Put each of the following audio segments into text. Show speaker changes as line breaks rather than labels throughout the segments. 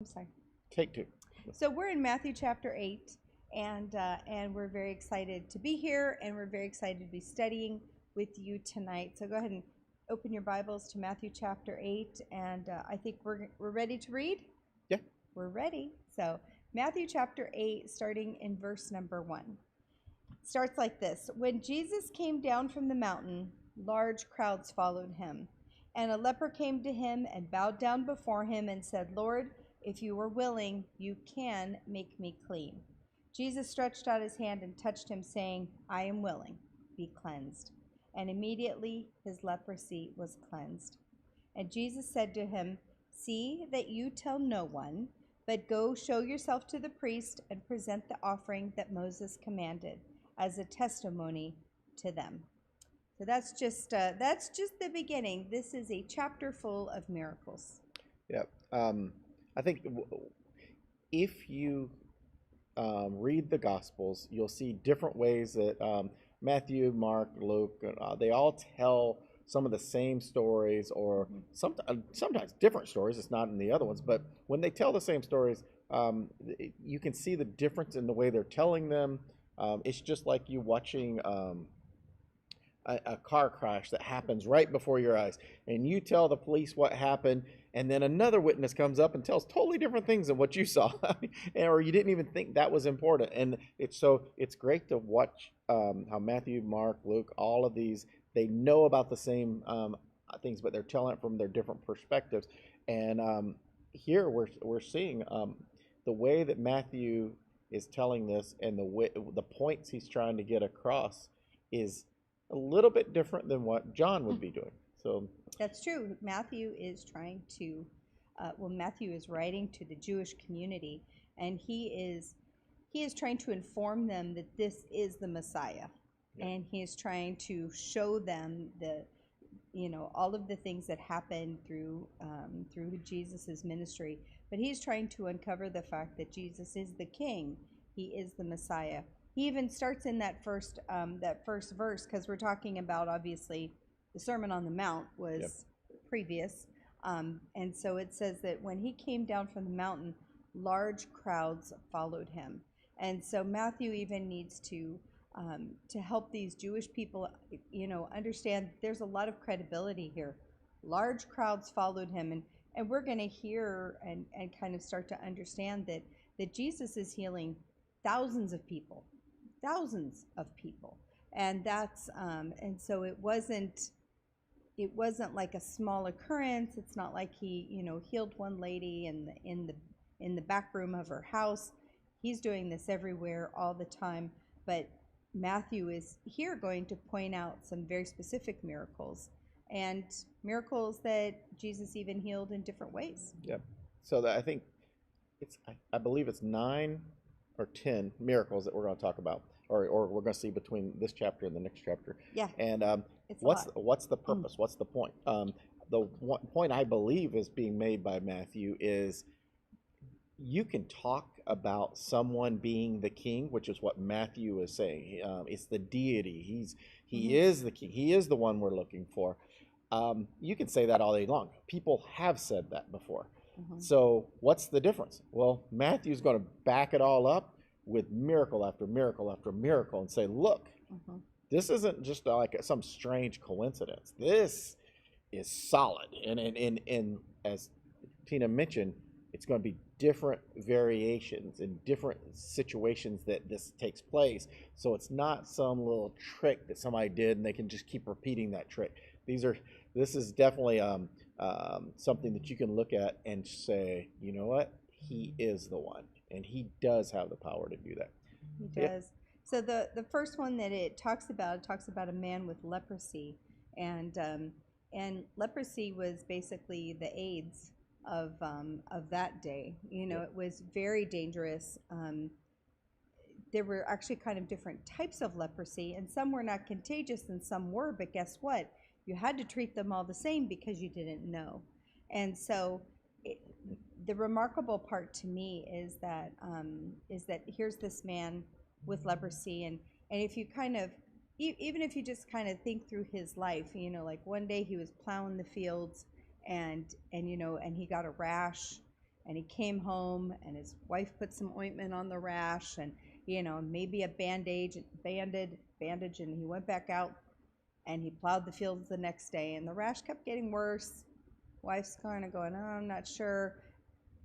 I'm sorry.
Take two.
So we're in Matthew chapter 8, and we're very excited to be here, and we're very excited to be studying with you tonight. So go ahead and open your Bibles to Matthew chapter 8, and I think we're ready to read.
Yeah.
We're ready. So Matthew chapter 8, starting in verse number 1. Starts like this. When Jesus came down from the mountain, large crowds followed him. And a leper came to him and bowed down before him and said, "Lord, if you are willing, you can make me clean." Jesus stretched out his hand and touched him, saying, "I am willing, be cleansed." And immediately his leprosy was cleansed. And Jesus said to him, "See that you tell no one, but go show yourself to the priest and present the offering that Moses commanded as a testimony to them." So that's just the beginning. This is a chapter full of miracles.
Yeah. I think if you read the Gospels, you'll see different ways that Matthew, Mark, Luke, they all tell some of the same stories, or sometimes different stories. It's not in the other ones, but when they tell the same stories, you can see the difference in the way they're telling them. It's just like you watching a car crash that happens right before your eyes, and you tell the police what happened, and then another witness comes up and tells totally different things than what you saw, or you didn't even think that was important. And it's great to watch how Matthew, Mark, Luke, all of these, they know about the same things, but they're telling it from their different perspectives. And here we're seeing the way that Matthew is telling this, and the points he's trying to get across is a little bit different than what John would be doing. So
that's true. Matthew is trying to, Matthew is writing to the Jewish community, and he is trying to inform them that this is the Messiah, and he is trying to show them all of the things that happened through Jesus's ministry. But he's trying to uncover the fact that Jesus is the King. He is the Messiah. He even starts in that first verse, because we're talking about, obviously, the Sermon on the Mount was previous. And so it says that when he came down from the mountain, large crowds followed him. And so Matthew even needs to help these Jewish people, understand there's a lot of credibility here. Large crowds followed him. And we're going to hear and kind of start to understand that Jesus is healing thousands of people. And that's and so it wasn't like a small occurrence. It's not like he healed one lady in the back room of her house. He's doing this everywhere all the time. But Matthew is here going to point out some very specific miracles, and miracles that Jesus even healed in different ways.
Yep. So I think I believe it's 9 or 10 miracles that we're going to talk about, or we're going to see between this chapter and the next chapter.
Yeah.
And what's the purpose? What's the point? The one point I believe is being made by Matthew is you can talk about someone being the king, which is what Matthew is saying. It's the deity. He is the king. He is the one we're looking for. You can say that all day long. People have said that before. So what's the difference? Well, Matthew's going to back it all up with miracle after miracle after miracle and say, look, this isn't just like some strange coincidence. This is solid. And as Tina mentioned, it's going to be different variations in different situations that this takes place. So it's not some little trick that somebody did and they can just keep repeating that trick. This is definitely something that you can look at and say, you know what? He is the one, and he does have the power to do that.
He does. So the first one that it talks about a man with leprosy, and leprosy was basically the AIDS of that day. It was very dangerous. There were actually kind of different types of leprosy, and some were not contagious and some were, but guess what? You had to treat them all the same because you didn't know. And so the remarkable part to me is that here's this man with leprosy, and if you kind of, even if you just kind of think through his life, like one day he was plowing the fields, and he got a rash, And he came home, and his wife put some ointment on the rash, and maybe a bandage, and he went back out, and he plowed the fields the next day, and the rash kept getting worse. Wife's kind of going, oh, I'm not sure.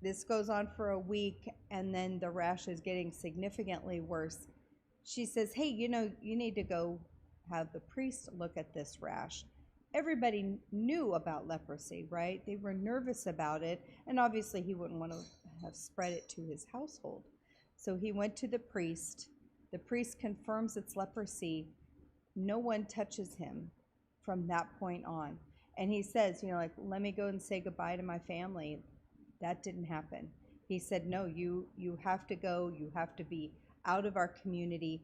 This goes on for a week, and then the rash is getting significantly worse. She says, hey, you need to go have the priest look at this rash. Everybody knew about leprosy, right? They were nervous about it, and obviously he wouldn't want to have spread it to his household. So he went to the priest. The priest confirms it's leprosy. No one touches him from that point on. And he says, let me go and say goodbye to my family. That didn't happen. He said, no, you have to go. You have to be out of our community.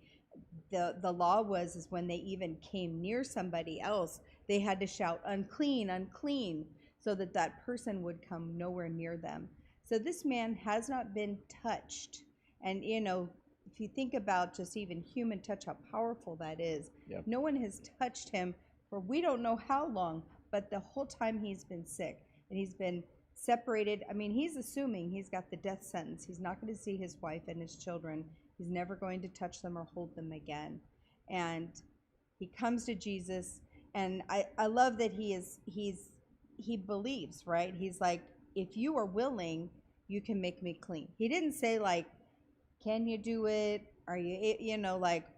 The law is when they even came near somebody else, they had to shout, unclean, unclean, so that person would come nowhere near them. So this man has not been touched. And, if you think about just even human touch, how powerful that is.
Yep.
No one has touched him for we don't know how long, but the whole time he's been sick and he's been separated. I mean, he's assuming he's got the death sentence. He's not going to see his wife and his children. He's never going to touch them or hold them again. And he comes to Jesus, and I love that he believes, right? He's like, if you are willing, you can make me clean. He didn't say like, can you do it? Are you,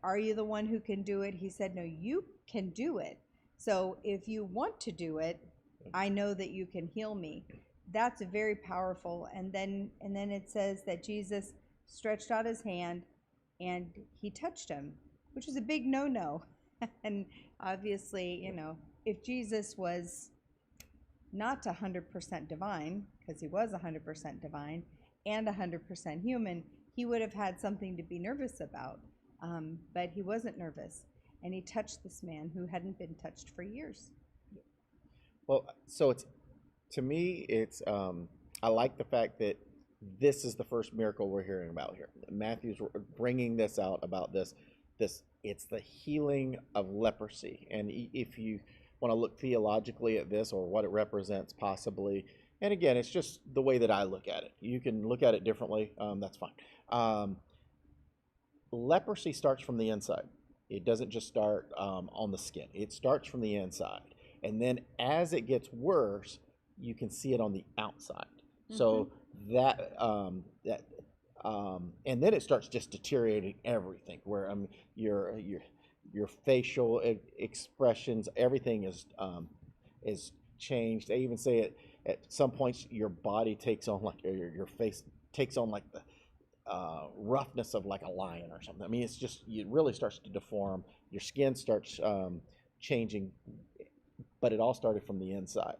are you the one who can do it? He said, no, you can do it. So if you want to do it, I know that you can heal me. That's very powerful. And then it says that Jesus stretched out his hand and he touched him, which is a big no-no. And obviously, if Jesus was not 100% divine, because he was 100% divine and 100% human, he would have had something to be nervous about. But he wasn't nervous. And he touched this man who hadn't been touched for years.
Well, so to me, I like the fact that this is the first miracle we're hearing about here. Matthew's bringing this out about this. It's the healing of leprosy. And if you want to look theologically at this or what it represents possibly, and again, it's just the way that I look at it. You can look at it differently. That's fine. Leprosy starts from the inside. It doesn't just start on the skin. It starts from the inside. And then as it gets worse, you can see it on the outside. Mm-hmm. So and then it starts just deteriorating everything. Where your facial expressions, everything is changed. They even say it at some points your body takes on like your face takes on like the roughness of like a lion or something. I mean, it really starts to deform. Your skin starts changing, but it all started from the inside.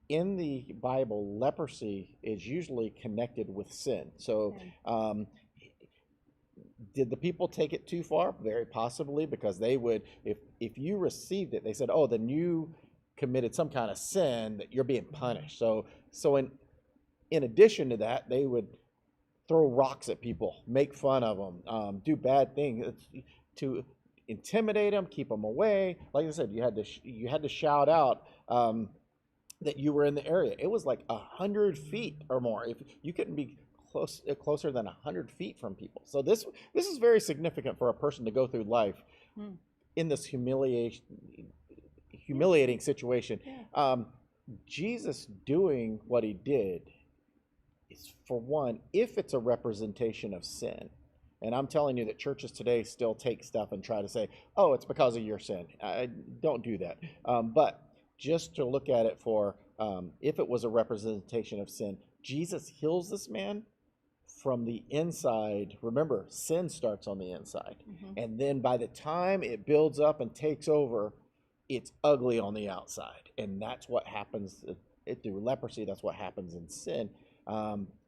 In the Bible, leprosy is usually connected with sin. So did the people take it too far? Very possibly, because they would, if you received it, they said, oh, then you committed some kind of sin that you're being punished. So in addition to that, they would throw rocks at people, make fun of them, do bad things to intimidate them, keep them away. Like I said, you had to shout out that you were in the area. It was like 100 feet or more. If you couldn't be closer than 100 feet from people. So this is very significant for a person to go through life in this humiliating situation. Yeah. Jesus doing what he did is, for one, if it's a representation of sin. And I'm telling you that churches today still take stuff and try to say, oh, it's because of your sin. Don't do that. But just to look at it for, if it was a representation of sin, Jesus heals this man from the inside. Remember, sin starts on the inside. Mm-hmm. And then by the time it builds up and takes over, it's ugly on the outside. And that's what happens through leprosy. That's what happens in sin.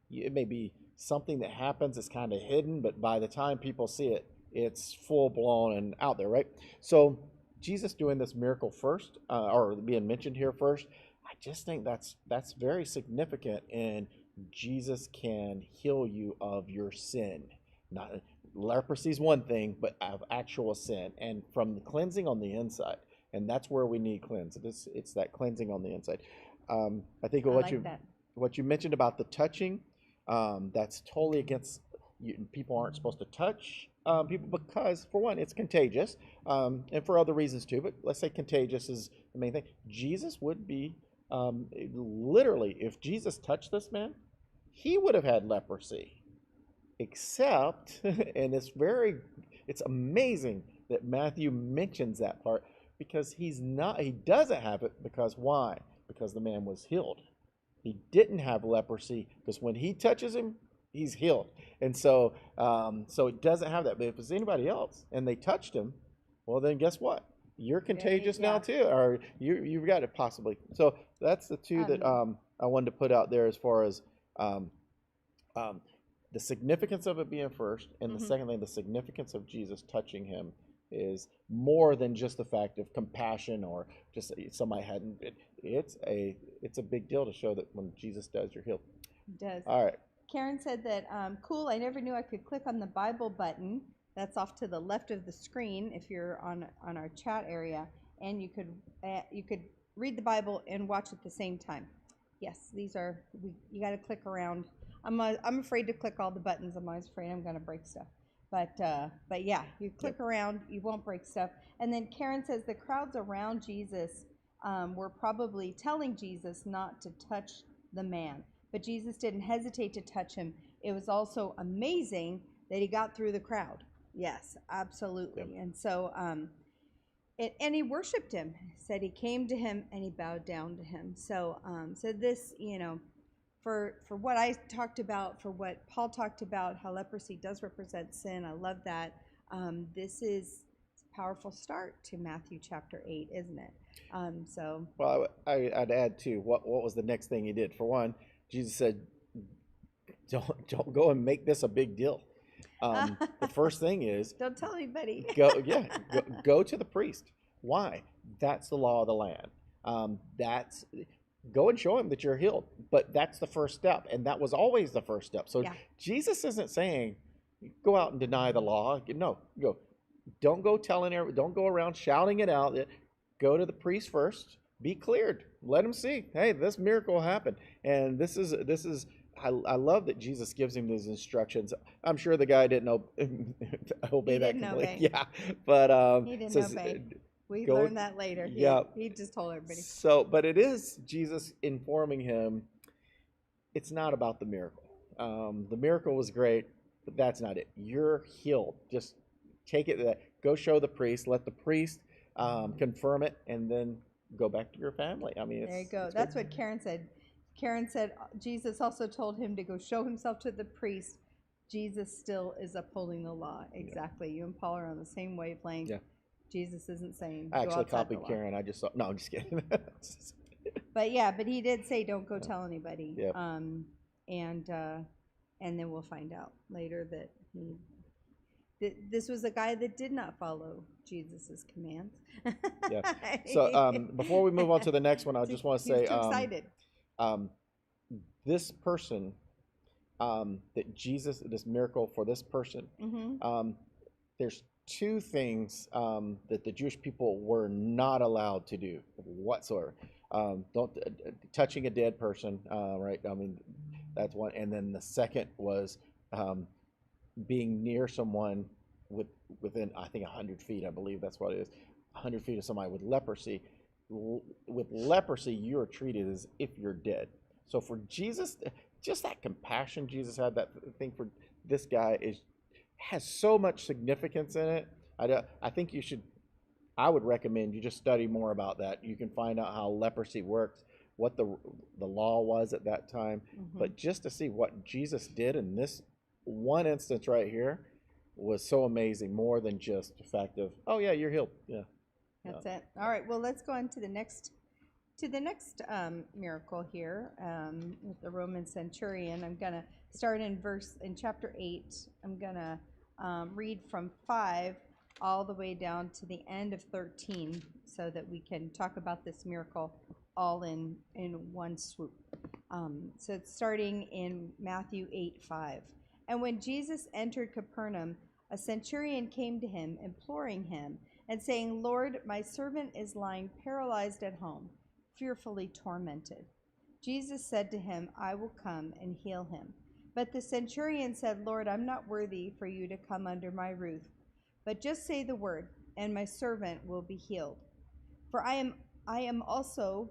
It may be something that happens, it's kind of hidden, but by the time people see it, it's full blown and out there, right? So Jesus doing this miracle first, or being mentioned here first, I just think that's very significant. And Jesus can heal you of your sin. Not leprosy is one thing, but of actual sin, and from the cleansing on the inside. And that's where we need cleanse. It's that cleansing on the inside. I think what what you mentioned about the touching, that's totally against. People aren't supposed to touch people because, for one, it's contagious, and for other reasons too. But let's say contagious is the main thing. Jesus would be literally, if Jesus touched this man, he would have had leprosy. Except, and it's amazing that Matthew mentions that part because he doesn't have it because why? Because the man was healed. He didn't have leprosy because when he touches him, he's healed. And so, so it doesn't have that. But if it's anybody else and they touched him, well, then guess what? You're contagious now too, or you've got it possibly. So that's the two that I wanted to put out there as far as the significance of it being first, and the second thing, the significance of Jesus touching him is more than just the fact of compassion or just somebody hadn't. It's a big deal to show that when Jesus does, you're healed.
It does.
All right.
Karen said that, cool, I never knew I could click on the Bible button. That's off to the left of the screen if you're on our chat area, and you could read the Bible and watch at the same time. Yes, these are, you got to click around. I'm afraid to click all the buttons. I'm always afraid I'm going to break stuff. But yeah, you click around, you won't break stuff. And then Karen says the crowds around Jesus were probably telling Jesus not to touch the man. But Jesus didn't hesitate to touch him. It was also amazing that he got through the crowd. Yes, absolutely. Yep. And so, and he worshiped him. Said he came to him and he bowed down to him. So, so this, for what I talked about, for what Paul talked about, how leprosy does represent sin. I love that. This is a powerful start to Matthew chapter 8, isn't it? So.
Well, I'd add too. What was the next thing he did? For one, Jesus said, "Don't go and make this a big deal." The first thing is,
don't tell anybody.
Go to the priest. Why? That's the law of the land. Go and show him that you're healed. But that's the first step, and that was always the first step. So Jesus isn't saying, "Go out and deny the law." No, don't go telling everyone. Don't go around shouting it out. Go to the priest first. Be cleared. Let him see. Hey, this miracle happened, and this is. I love that Jesus gives him these instructions. I'm sure the guy didn't obey that completely. Yeah, but
he didn't obey. We learned that later.
Yeah,
he just told everybody.
So, but it is Jesus informing him. It's not about the miracle. The miracle was great, but that's not it. You're healed. Just take it. Go show the priest. Let the priest confirm it, and then go back to your family. I mean,
there you go. That's what Karen said. Karen said Jesus also told him to go show himself to the priest. Jesus still is upholding the law. Exactly. You and Paul are on the same wavelength. Yeah. Jesus isn't saying.
I actually copied Karen. I just saw. No, I'm just kidding.
but he did say don't go tell anybody.
Yeah.
And then we'll find out later that this was a guy that did not follow Jesus's commands.
Yeah. So before we move on to the next one, I just want to say,
too excited.
This person, that Jesus, this miracle for this person, there's two things that the Jewish people were not allowed to do whatsoever. Touching a dead person, right? I mean, that's one. And then the second was being near someone within, I think, 100 feet, I believe that's what it is, 100 feet of somebody with leprosy. With leprosy, you are treated as if you're dead. So for Jesus, just that compassion Jesus had, that thing for this guy has so much significance in it. I think I would recommend you just study more about that. You can find out how leprosy works, what the law was at that time. But just to see what Jesus did in this one instance right here was so amazing, more than just the fact of, oh yeah, you're healed. Yeah.
That's it. All right. Well, let's go on to the next miracle here with the Roman centurion. I'm gonna start in chapter 8. I'm gonna read from 5 all the way down to the end of 13, so that we can talk about this miracle all in one swoop. So it's starting in Matthew 8:5. And when Jesus entered Capernaum, a centurion came to him, imploring him, and saying, "Lord, my servant is lying paralyzed at home, fearfully tormented." Jesus said to him, I will come and heal him. But the centurion said, Lord, I'm not worthy for you to come under my roof, but just say the word, and my servant will be healed. For I also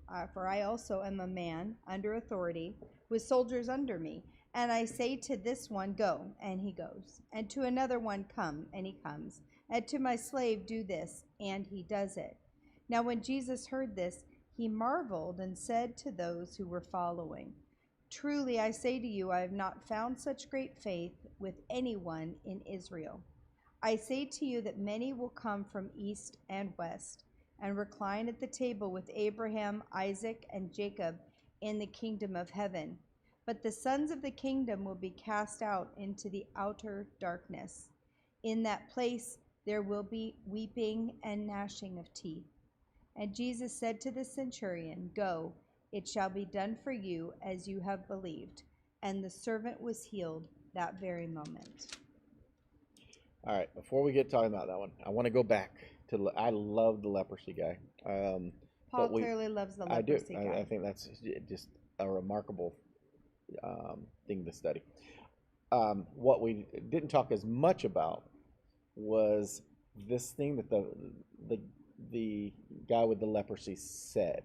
am a man under authority, with soldiers under me. And I say to this one, go, and he goes. And to another one, come, and he comes. And to my slave, do this, and he does it. Now when Jesus heard this, he marveled and said to those who were following, truly I say to you, I have not found such great faith with anyone in Israel. I say to you that many will come from east and west and recline at the table with Abraham, Isaac, and Jacob in the kingdom of heaven. But the sons of the kingdom will be cast out into the outer darkness. In that place there will be weeping and gnashing of teeth. And Jesus said to the centurion, go, it shall be done for you as you have believed. And the servant was healed that very moment.
All right, before we get talking about that one, I want to go back to, I love the leprosy guy.
Paul clearly loves the leprosy guy.
I think that's just a remarkable thing to study. What we didn't talk as much about was this thing that the guy with the leprosy said.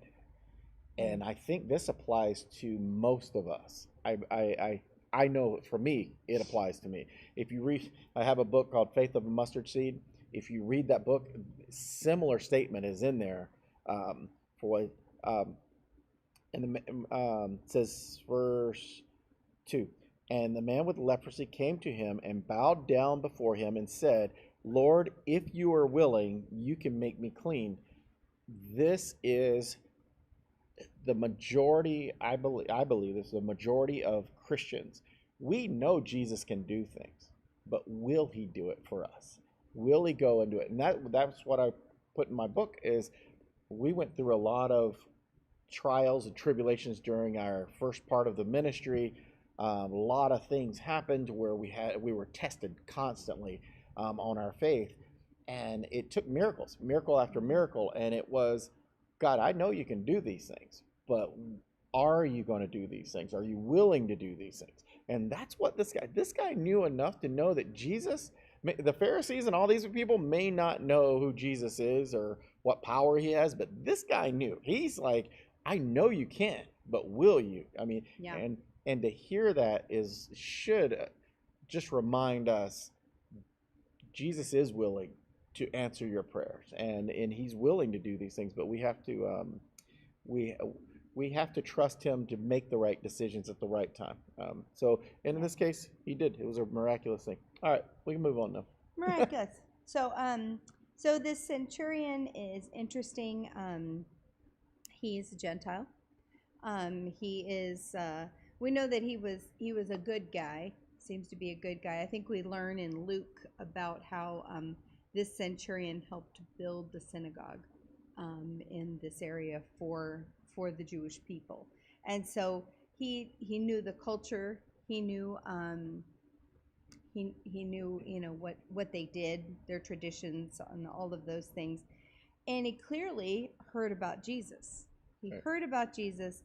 And I think this applies to most of us. I know for me, it applies to me. If you read, I have a book called Faith of a Mustard Seed. If you read that book, similar statement is in there and it says verse 2, and the man with leprosy came to him and bowed down before him and said, Lord, if you are willing, you can make me clean. This is the majority, I believe this is the majority of Christians. We know Jesus can do things, but will he do it for us? Will he go and do it? And that's what I put in my book is we went through a lot of trials and tribulations during our first part of the ministry. A lot of things happened where we were tested constantly on our faith, and it took miracle after miracle, and it was, God, I know you can do these things, but are you going to do these things? Are you willing to do these things? And that's what this guy knew enough to know that Jesus, the Pharisees and all these people may not know who Jesus is or what power he has, but this guy knew. He's like, I know you can, but will you? I mean, yeah. And to hear that should just remind us Jesus is willing to answer your prayers, and he's willing to do these things, but we have to we have to trust him to make the right decisions at the right time. So in this case, he did. It was a miraculous thing. All right, we can move on now.
Miraculous. So this centurion is interesting. He's a Gentile. He is. We know that he was a good guy. Seems to be a good guy. I think we learn in Luke about how this centurion helped build the synagogue in this area for the Jewish people, and so he knew the culture. He knew he knew what they did, their traditions, and all of those things, and he clearly heard about Jesus. He heard about Jesus.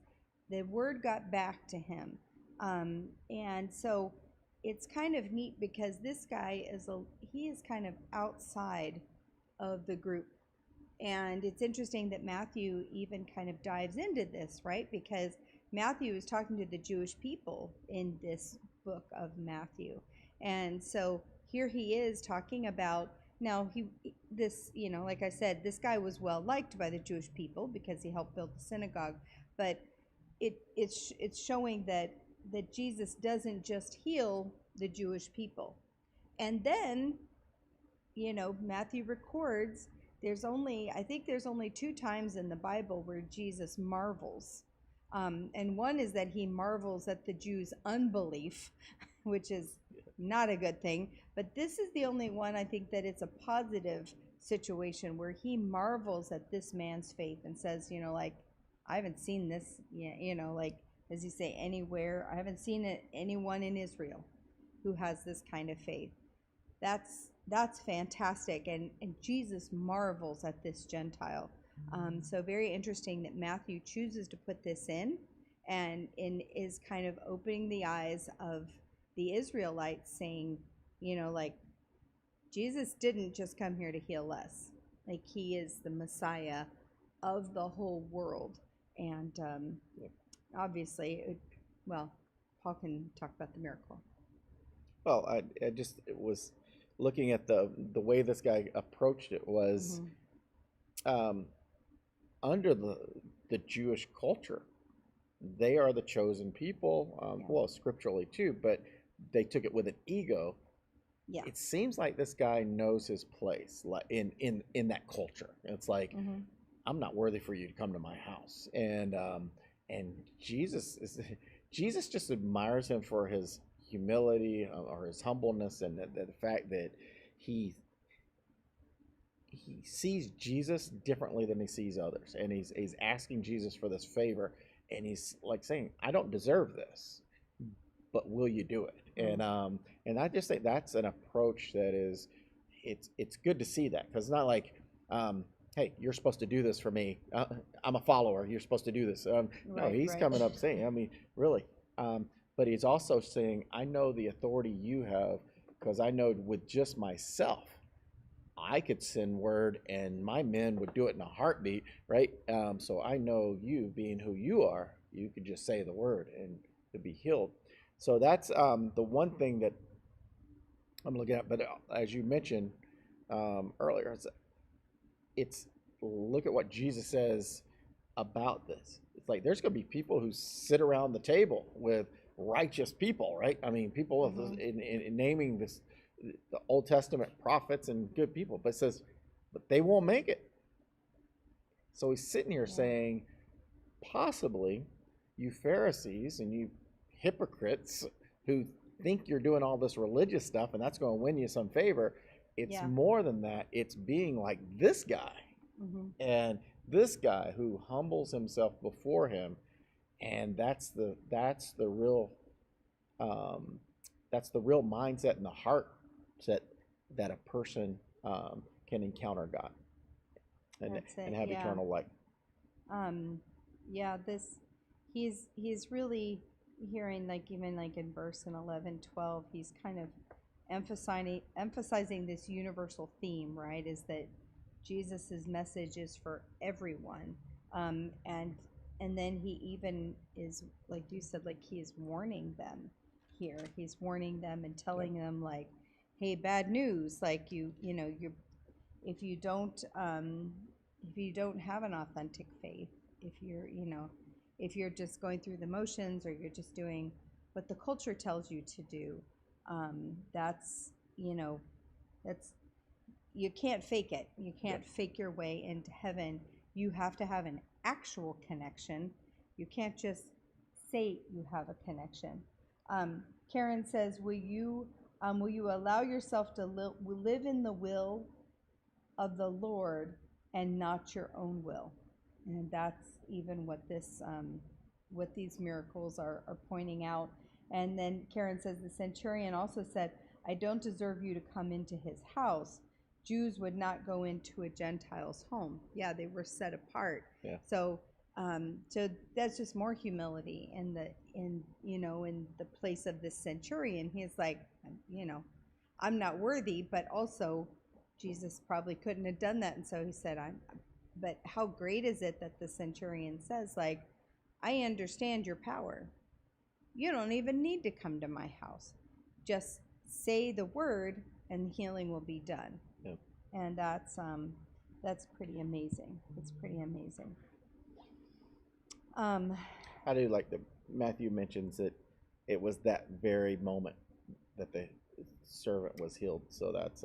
The word got back to him, and so it's kind of neat because this guy is kind of outside of the group. And it's interesting that Matthew even kind of dives into this, right? Because Matthew is talking to the Jewish people in this book of Matthew. And so here he is talking about, now like I said, this guy was well liked by the Jewish people because he helped build the synagogue. But it's showing that Jesus doesn't just heal the Jewish people. And then, Matthew records there's only 2 times in the Bible where Jesus marvels. And one is that he marvels at the Jews' unbelief, which is not a good thing. But this is the only one I think that it's a positive situation where he marvels at this man's faith and says, I haven't seen this, as you say, anywhere. I haven't seen anyone in Israel who has this kind of faith. That's fantastic, and Jesus marvels at this Gentile. So very interesting that Matthew chooses to put this in, and is kind of opening the eyes of the Israelites, saying, like, Jesus didn't just come here to heal us. Like, he is the Messiah of the whole world. And obviously, well, Paul can talk about the miracle.
Well, I just was looking at the way this guy approached it was under the Jewish culture. They are the chosen people, well, scripturally too, but they took it with an ego.
Yeah.
It seems like this guy knows his place, like in that culture. It's like, I'm not worthy for you to come to my house, and Jesus just admires him for his humility or his humbleness, and the fact that he sees Jesus differently than he sees others, and he's asking Jesus for this favor, and he's like saying, I don't deserve this, but will you do it? And I just think that's an approach that is, it's good to see that, because it's not like, hey, you're supposed to do this for me. I'm a follower. You're supposed to do this. No, he's coming up saying, I mean, really. But he's also saying, I know the authority you have, because I know with just myself, I could send word and my men would do it in a heartbeat, right? So I know you, being who you are, you could just say the word and to be healed. So that's the one thing that I'm looking at. But as you mentioned earlier, it's look at what Jesus says about this. It's like there's going to be people who sit around the table with righteous people, right? I mean, people in naming this, the Old Testament prophets and good people, but it says, but they won't make it. So he's sitting here saying, possibly you Pharisees and you hypocrites who think you're doing all this religious stuff and that's going to win you some favor. It's more than that. It's being like this guy, and this guy who humbles himself before him, and that's the real mindset and the heart set that a person can encounter God and have eternal life.
He's really hearing, like, even like in verse 11-12, he's kind of emphasizing this universal theme, right? Is that Jesus's message is for everyone, and then he even is, like you said, like he is warning them here. He's warning them and telling them, like, hey, bad news, like if you don't have an authentic faith, if you're just going through the motions, or you're just doing what the culture tells you to do, that's you can't fake it. You can't fake your way into heaven. You have to have an actual connection. You can't just say you have a connection. Karen says, will you allow yourself to live in the will of the Lord and not your own will? And that's even what these miracles are pointing out. And then Karen says, the centurion also said, I don't deserve you to come into his house. Jews would not go into a Gentile's home. Yeah, they were set apart.
Yeah.
So that's just more humility in the place of this centurion. He's like, I'm not worthy, but also Jesus probably couldn't have done that. And so he said, but how great is it that the centurion says, like, I understand your power. You don't even need to come to my house. Just say the word and healing will be done.
Yep.
And that's pretty amazing. It's pretty amazing.
I do like that Matthew mentions that it was that very moment that the servant was healed. So that's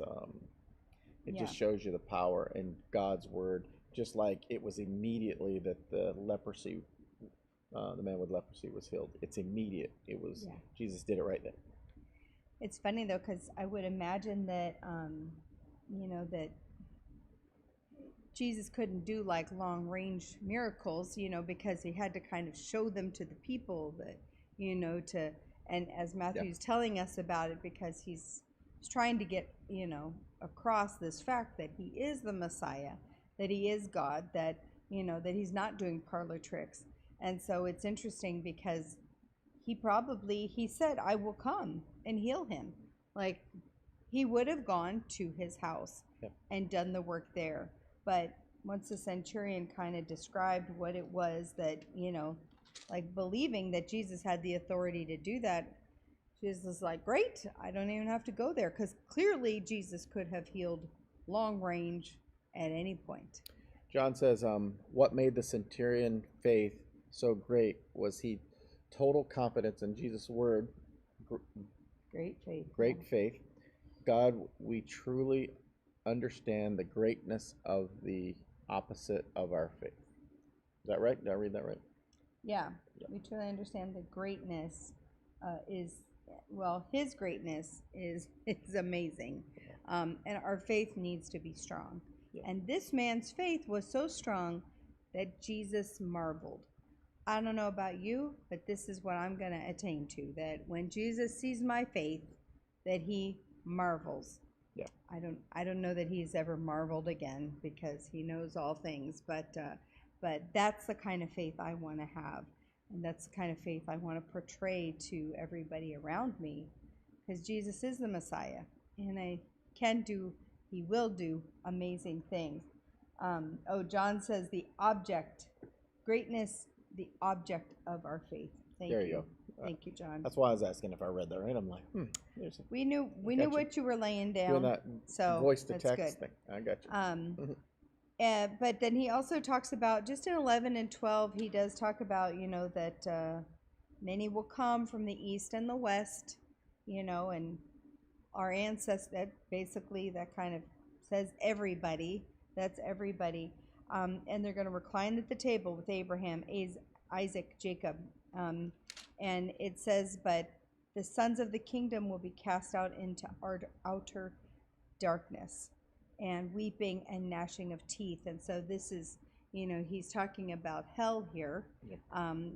just shows you the power in God's word. Just like it was immediately that the leprosy, the man with leprosy was healed. It's immediate. It was Jesus did it right then.
It's funny though, because I would imagine that that Jesus couldn't do like long range miracles, because he had to kind of show them to the people that, and as Matthew's telling us about it, because he's trying to get, across this fact that he is the Messiah, that he is God, that, that he's not doing parlor tricks. And so it's interesting because he said, I will come and heal him. Like, he would have gone to his house and done the work there. But once the centurion kind of described what it was that, like believing that Jesus had the authority to do that, Jesus was like, great, I don't even have to go there. Because clearly Jesus could have healed long range at any point.
John says, what made the centurion faith so great was he total confidence in Jesus' word.
Great faith.
Great faith. God, we truly understand the greatness of the opposite of our faith. Is that right? Did I read that right?
Yeah. We truly understand the greatness his greatness is amazing. And our faith needs to be strong. Yeah. And this man's faith was so strong that Jesus marveled. I don't know about you, but this is what I'm going to attain to, that when Jesus sees my faith, that he marvels.
Yeah.
I don't know that he's ever marveled again, because he knows all things, but that's the kind of faith I want to have, and that's the kind of faith I want to portray to everybody around me, because Jesus is the Messiah, and he will do amazing things. John says the object of our faith. Thank you. There you go. Thank you, John.
That's why I was asking if I read that right. I'm like,
we knew what you were laying down.
Doing that voice to text thing. I got you.
But then he also talks about, just in 11 and 12, he does talk about, that many will come from the east and the west, and our ancestors, basically that kind of says everybody. That's everybody. And they're going to recline at the table with Abraham, Isaac, Jacob. And it says, but the sons of the kingdom will be cast out into outer darkness, and weeping and gnashing of teeth. And so this is, he's talking about hell here,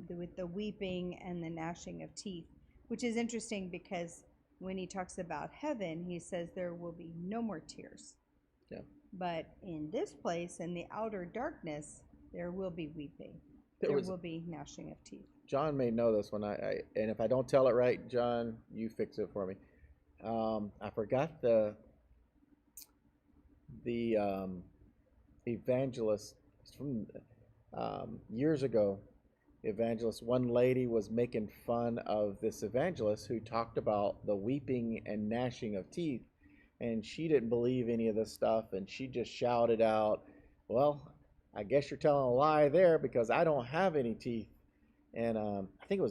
with the weeping and the gnashing of teeth, which is interesting because when he talks about heaven, he says there will be no more tears. Yeah. But in this place, in the outer darkness, there will be weeping. There will be gnashing of teeth.
John may know this one, and if I don't tell it right, John, you fix it for me. I forgot the evangelist from years ago. Evangelist, one lady was making fun of this evangelist who talked about the weeping and gnashing of teeth, and she didn't believe any of this stuff, and she just shouted out, well, I guess you're telling a lie there, because I don't have any teeth. And I think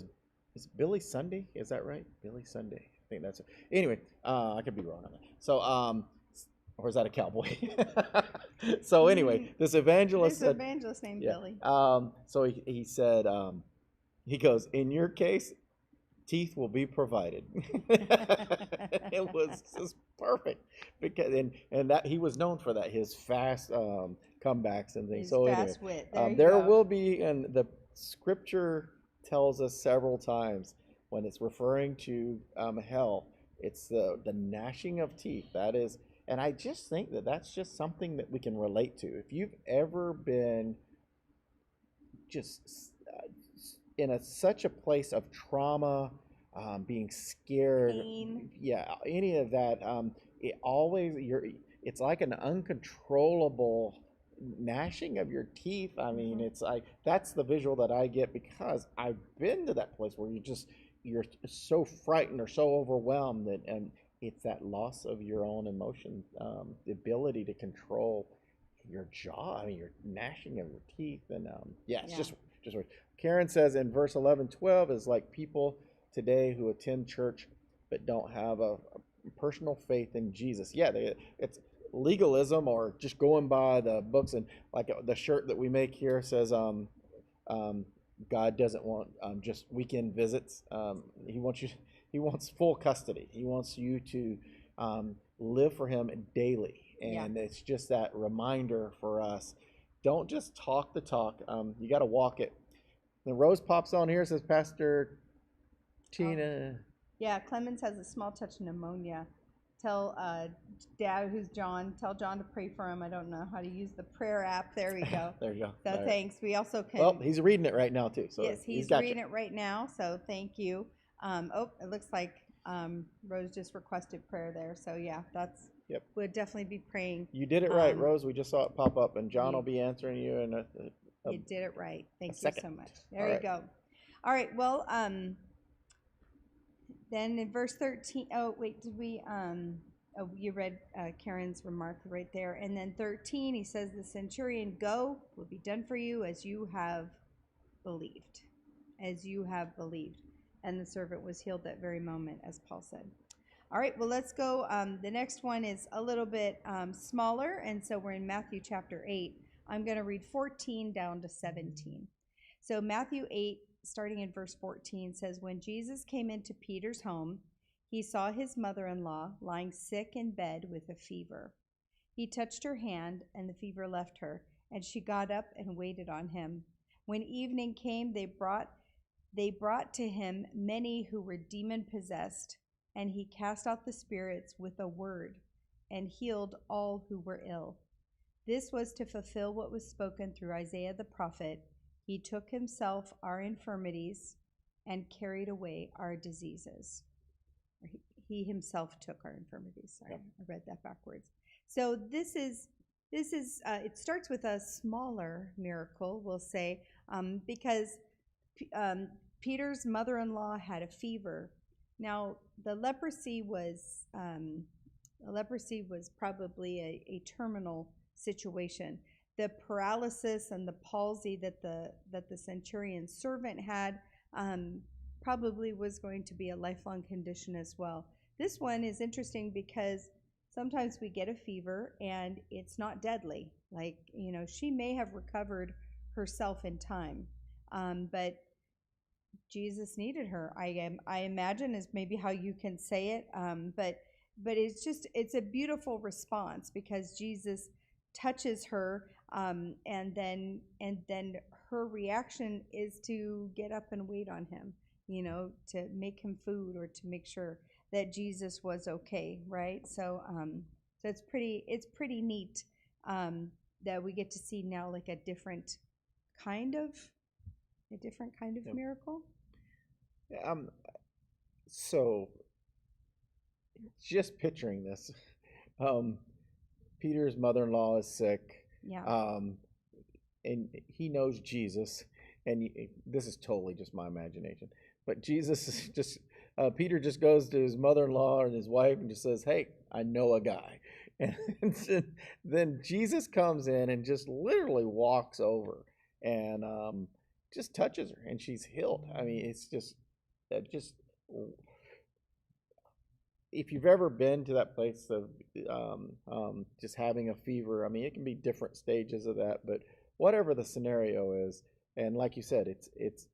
it's Billy Sunday, is that right? Billy Sunday, I think that's it. Anyway, I could be wrong on that. So or is that a cowboy? So anyway, this evangelist
named Billy.
So he said, he goes, in your case, teeth will be provided. It was just perfect, because and that he was known for that, his fast comebacks and things. So
anyway, wit.
There will be, and the scripture tells us several times when it's referring to hell, it's the gnashing of teeth. That is, and I just think that that's just something that we can relate to. If you've ever been just in such a place of trauma, being scared,
pain.
Yeah, any of that, it's like an uncontrollable gnashing of your teeth. I mean, it's like, that's the visual that I get, because I've been to that place where you're so frightened or so overwhelmed and it's that loss of your own emotion, the ability to control your jaw. I mean, your gnashing of your teeth, and it's just weird. Karen says in verse 11-12 is like people today who attend church but don't have a personal faith in Jesus. Yeah, it's legalism, or just going by the books, and like the shirt that we make here says, God doesn't want just weekend visits. He wants full custody. He wants you to live for him daily, and it's just that reminder for us. Don't just talk the talk. You got to walk it. The Rose pops on here, says Pastor Tina.
Yeah, Clemens has a small touch of pneumonia. tell Dad, who's John, tell John to pray for him. I don't know how to use the prayer app. There we go.
There you go.
So
All
thanks. We also can.
Well, he's reading it right now too. So
yes, he's
got
reading
you.
it right now. So thank you. It looks like Rose just requested prayer there. So yeah, that's.
Yep.
We'll definitely be praying.
You did it right, Rose. We just saw it pop up, and John will be answering you in
you did it right. Thank you
second.
so much. There you go. All right. Well, then in verse 13. Oh wait, did we? Oh, you read Karen's remark right there. And then 13, he says, the centurion, go, will be done for you as you have believed. As you have believed. And the servant was healed that very moment, as Paul said. All right, well, let's go. The next one is a little bit smaller, and so we're in Matthew chapter 8. I'm going to read 14 down to 17. So Matthew 8, starting in verse 14, says, when Jesus came into Peter's home, he saw his mother-in-law lying sick in bed with a fever. He touched her hand, and the fever left her, and she got up and waited on him. When evening came, they brought to him many who were demon-possessed, and he cast out the spirits with a word, and healed all who were ill. This was to fulfill what was spoken through Isaiah the prophet. He took himself our infirmities and carried away our diseases. He himself took our infirmities. Sorry, yep. I read that backwards. So this is it starts with a smaller miracle, we'll say, because Peter's mother-in-law had a fever. Now the leprosy was probably a terminal situation. The paralysis and the palsy that the centurion's servant had probably was going to be a lifelong condition as well. This one is interesting because sometimes we get a fever and it's not deadly. Like, she may have recovered herself in time, but Jesus needed her. I imagine is maybe how you can say it, but it's a beautiful response because Jesus touches her, and then her reaction is to get up and wait on him. To make him food or to make sure that Jesus was okay, right? So it's pretty neat that we get to see now like a different kind of yep. miracle.
So just picturing this, Peter's mother-in-law is sick.
Yeah.
And he knows Jesus, and this is totally just my imagination. But Jesus is just, Peter just goes to his mother-in-law and his wife and just says, hey, I know a guy. And then Jesus comes in and just literally walks over and just touches her, and she's healed. I mean, it's just if you've ever been to that place of just having a fever, I mean, it can be different stages of that, but whatever the scenario is, and like you said, it's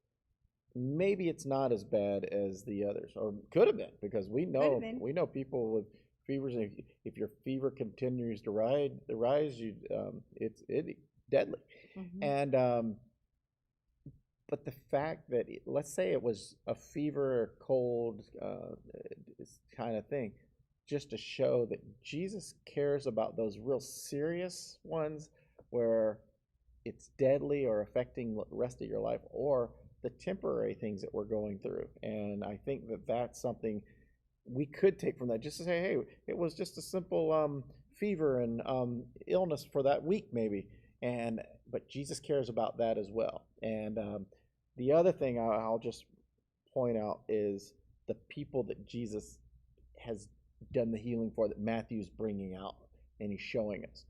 maybe it's not as bad as the others, or could have been, because we know people with fevers. And if your fever continues to rise, it's deadly. Mm-hmm. And but the fact that let's say it was a fever, or cold, kind of thing, just to show that Jesus cares about those real serious ones where it's deadly or affecting the rest of your life, or the temporary things that we're going through. And I think that that's something we could take from that, just to say, hey, it was just a simple fever and illness for that week maybe, but Jesus cares about that as well. And the other thing I'll just point out is the people that Jesus has done the healing for, that Matthew's bringing out and he's showing us.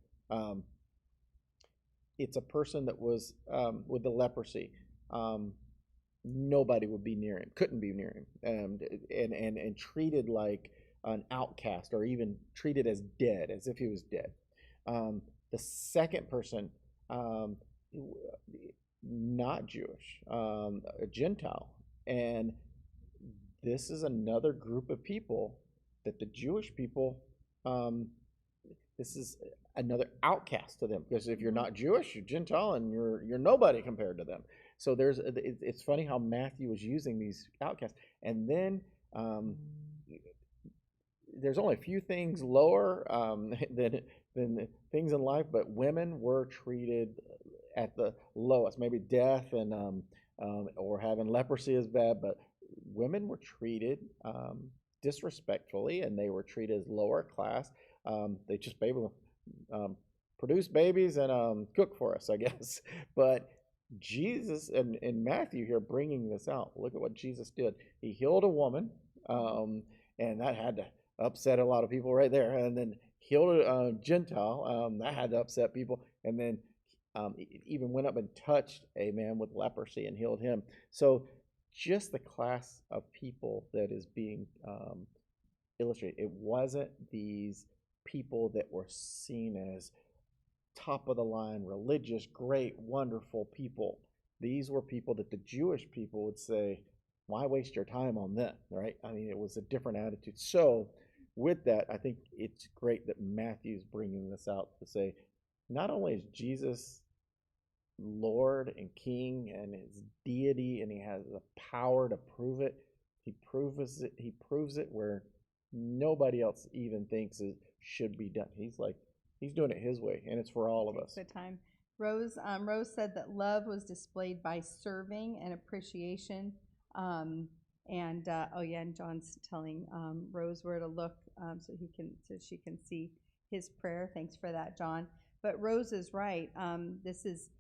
It's a person that was with the leprosy. Nobody would be near him, couldn't be near him, and treated like an outcast, or even treated as dead, as if he was dead. The second person, not Jewish, a Gentile, and this is another group of people that the Jewish people, this is another outcast to them, because if you're not Jewish, you're Gentile, and you're nobody compared to them. So it's funny how Matthew is using these outcasts, and then there's only a few things lower than things in life, but women were treated at the lowest. Maybe death and or having leprosy is bad, but women were treated disrespectfully, and they were treated as lower class. They just produce babies and cook for us, I guess. But Jesus and Matthew here bringing this out. Look at what Jesus did. He healed a woman, and that had to upset a lot of people right there. And then healed a Gentile. That had to upset people. And then even went up and touched a man with leprosy and healed him. So just the class of people that is being illustrated. It wasn't these people that were seen as top of the line, religious, great, wonderful people. These were people that the Jewish people would say, why waste your time on them, right? I mean, it was a different attitude. So with that, I think it's great that Matthew's bringing this out to say, not only is Jesus Lord and King and his deity, and he has the power to prove it, he proves it where nobody else even thinks it should be done. He's doing it his way, and it's for all of us.
Good time. Rose said that love was displayed by serving and appreciation. And John's telling Rose where to look so she can see his prayer. Thanks for that, John. But Rose is right. This is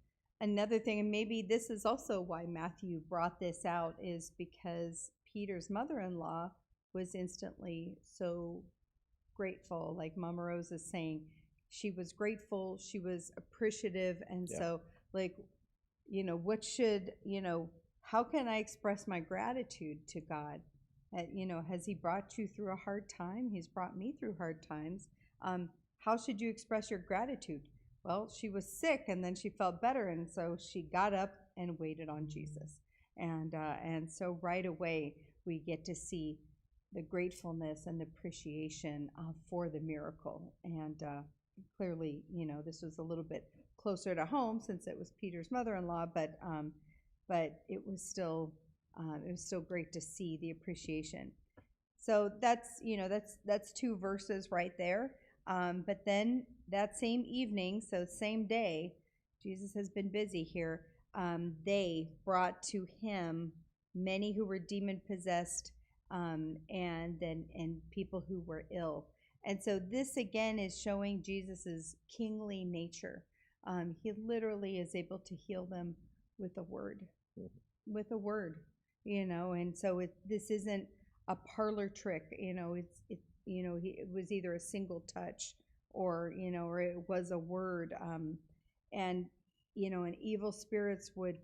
another thing, and maybe this is also why Matthew brought this out, is because Peter's mother-in-law was instantly so grateful, like Mama Rose is saying. She was grateful, she was appreciative, and so, like, how can I express my gratitude to God? Has he brought you through a hard time? He's brought me through hard times. How should you express your gratitude? Well, she was sick, and then she felt better, and so she got up and waited on Jesus. And so right away, we get to see the gratefulness and the appreciation for the miracle. And clearly, this was a little bit closer to home since it was Peter's mother-in-law, but it was still great to see the appreciation. So that's 2 verses right there. But then that same evening, so same day, Jesus has been busy here. They brought to him many who were demon possessed, and people who were ill. And so this again is showing Jesus's kingly nature. He literally is able to heal them with a word, And so this isn't a parlor trick. It was either a single touch or it was a word. And evil spirits would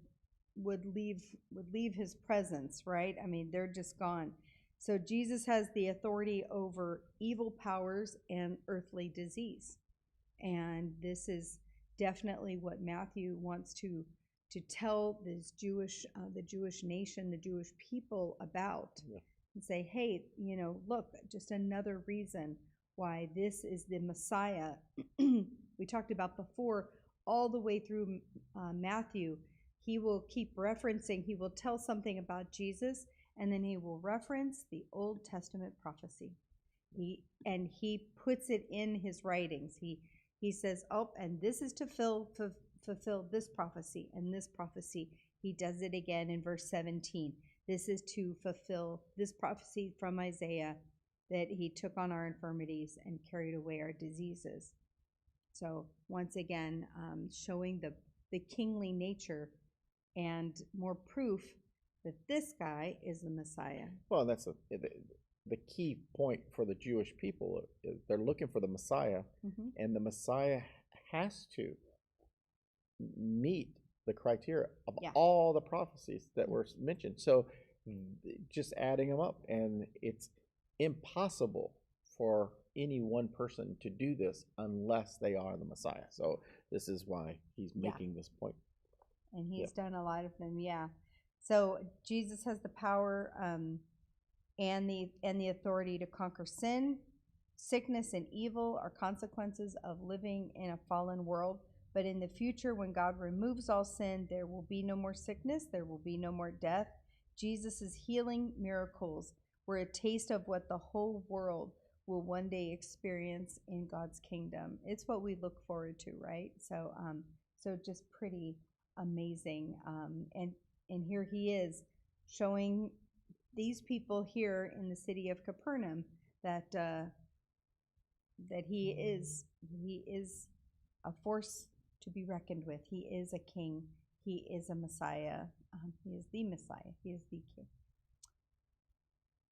leave his presence, right? I mean, they're just gone. So Jesus has the authority over evil powers and earthly disease. And this is definitely what Matthew wants to tell this the Jewish nation, the Jewish people about. Yeah. And say, hey, look, just another reason why this is the Messiah. We talked about before, all the way through Matthew, he will keep referencing, he will tell something about Jesus, and then he will reference the Old Testament prophecy. He puts it in his writings. He says, oh, and this is to fulfill this prophecy and this prophecy. He does it again in verse 17. This is to fulfill this prophecy from Isaiah, that he took on our infirmities and carried away our diseases. So once again, showing the kingly nature and more proof that this guy is the Messiah.
Well, that's the key point for the Jewish people. They're looking for the Messiah, and the Messiah has to meet the criteria of all the prophecies that were mentioned. So just adding them up, and it's impossible for any one person to do this unless they are the Messiah. So this is why he's making this point.
And he's done a lot of them, So Jesus has the power and the authority to conquer sin. Sickness and evil are consequences of living in a fallen world. But in the future, when God removes all sin, there will be no more sickness, there will be no more death. Jesus' healing miracles were a taste of what the whole world will one day experience in God's kingdom. It's what we look forward to, right? So, so just pretty amazing. And here he is showing these people here in the city of Capernaum that that he is a force to be reckoned with. He is a king. He is a Messiah. He is the Messiah. He is the king.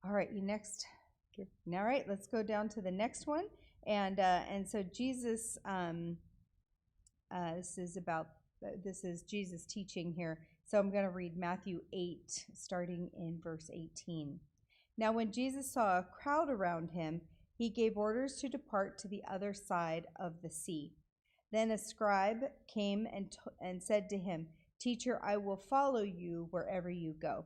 All right, you next. All right, let's go down to the next one. And so Jesus, this is Jesus teaching here. So I'm going to read Matthew 8, starting in verse 18. Now when Jesus saw a crowd around him, he gave orders to depart to the other side of the sea. Then a scribe came and said to him, "Teacher, I will follow you wherever you go."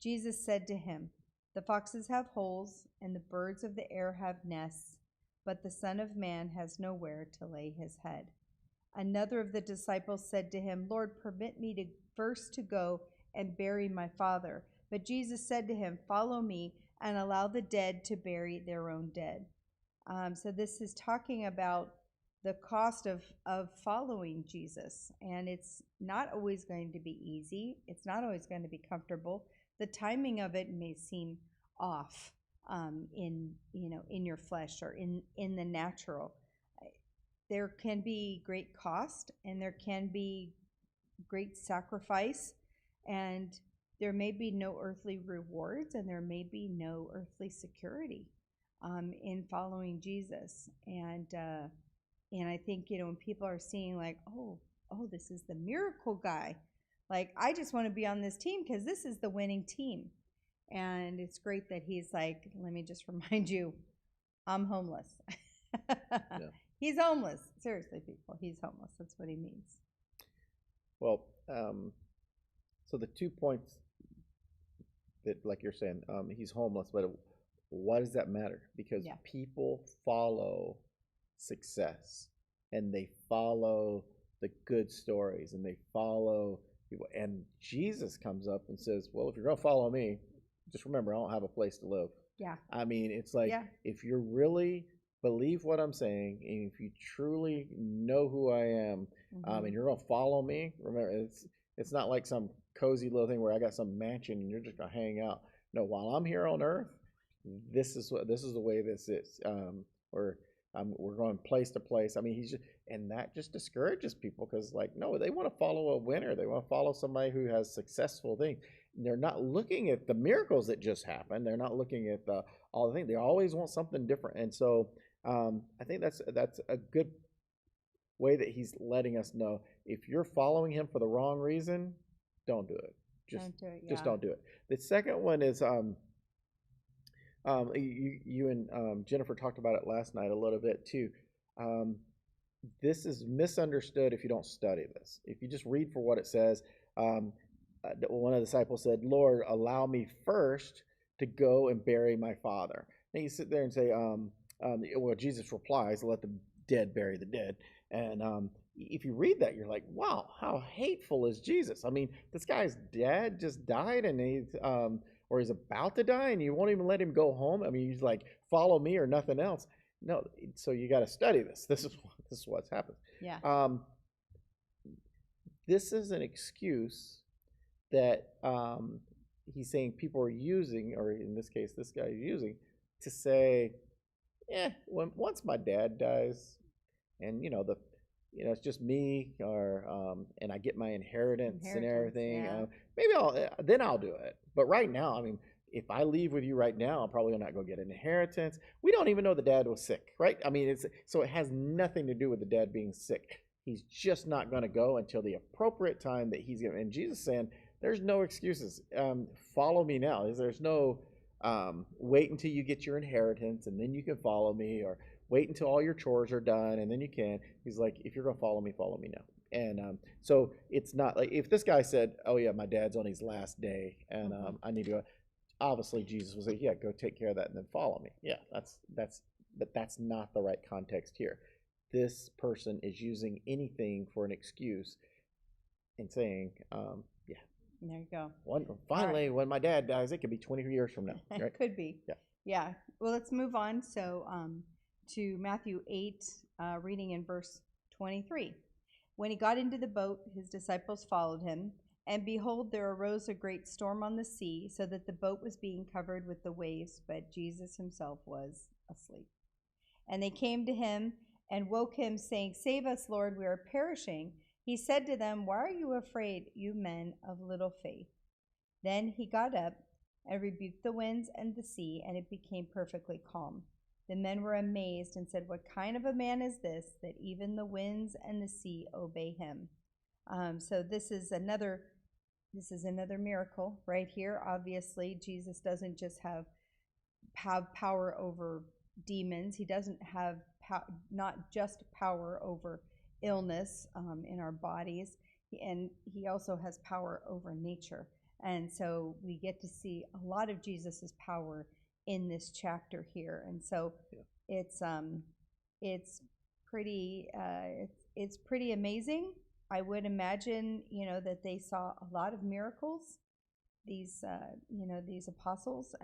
Jesus said to him, "The foxes have holes, and the birds of the air have nests, but the Son of Man has nowhere to lay his head." Another of the disciples said to him, "Lord, permit me to first to go and bury my father." But Jesus said to him, "Follow me and allow the dead to bury their own dead." So this is talking about the cost of following Jesus. And it's not always going to be easy. It's not always going to be comfortable. The timing of it may seem off in your flesh or in the natural. There can be great cost, and there can be great sacrifice, and there may be no earthly rewards, and there may be no earthly security in following Jesus. And I think, when people are seeing like, oh, this is the miracle guy, like, I just want to be on this team because this is the winning team. And it's great that he's like, let me just remind you, I'm homeless. Yeah. He's homeless. Seriously, people, he's homeless. That's what he means.
Well, so the 2 points that, like you're saying, he's homeless, but why does that matter? Because people follow success, and they follow the good stories, and they follow people. And Jesus comes up and says, well, if you're going to follow me, just remember, I don't have a place to live.
Yeah.
I mean, it's like, if you really believe what I'm saying, and if you truly know who I am, and you're going to follow me, remember, it's not like some cozy little thing where I got some mansion and you're just going to hang out. No, while I'm here on earth, this is the way this is. We're going place to place. I mean, and that just discourages people because, like, no, they want to follow a winner. They want to follow somebody who has successful things. They're not looking at the miracles that just happened. They're not looking at all the things. They always want something different. And so I think that's a good way that he's letting us know, if you're following him for the wrong reason, don't do it. Just don't do it. The second one is you and Jennifer talked about it last night a little bit too. This is misunderstood if you don't study this. If you just read for what it says, one of the disciples said, "Lord, allow me first to go and bury my father." And you sit there and say, well, Jesus replies, "Let the dead bury the dead." And if you read that, you're like, wow, how hateful is Jesus? I mean, this guy's dad just died, and he's about to die, and you won't even let him go home. I mean, he's like, follow me or nothing else. No, so you got to study this. This is what's happened.
Yeah.
This is an excuse that he's saying people are using, or in this case, this guy is using, to say, once my dad dies, and it's just me, or and I get my inheritance and everything.
Yeah.
Maybe I'll do it. But right now, I mean, if I leave with you right now, I'm probably not going to get an inheritance. We don't even know the dad was sick, right? I mean, so it has nothing to do with the dad being sick. He's just not going to go until the appropriate time that he's going. And Jesus saying, there's no excuses. Follow me now. There's no wait until you get your inheritance and then you can follow me, or wait until all your chores are done and then you can. He's like, if you're going to follow me now. And so it's not like if this guy said, oh yeah, my dad's on his last day and I need to go. Obviously Jesus was like, yeah, go take care of that and then follow me. Yeah, but that's not the right context here. This person is using anything for an excuse and saying,
there you go.
Finally, when my dad dies, it could be 20 years from now. Right?
It could be.
Yeah.
Yeah. Well, let's move on. So, to Matthew 8, reading in verse 23. When he got into the boat, his disciples followed him. And behold, there arose a great storm on the sea, so that the boat was being covered with the waves, but Jesus himself was asleep. And they came to him and woke him, saying, Save us, Lord, we are perishing. He said to them, Why are you afraid, you men of little faith? Then he got up and rebuked the winds and the sea, and it became perfectly calm. The men were amazed and said, What kind of a man is this, that even the winds and the sea obey him? So this is another miracle right here. Obviously, Jesus doesn't just have power over demons. He doesn't have not just power over illness in our bodies, and he also has power over nature. And so we get to see a lot of Jesus's power in this chapter here. And so it's pretty it's pretty amazing. I would imagine, that they saw a lot of miracles, these these apostles,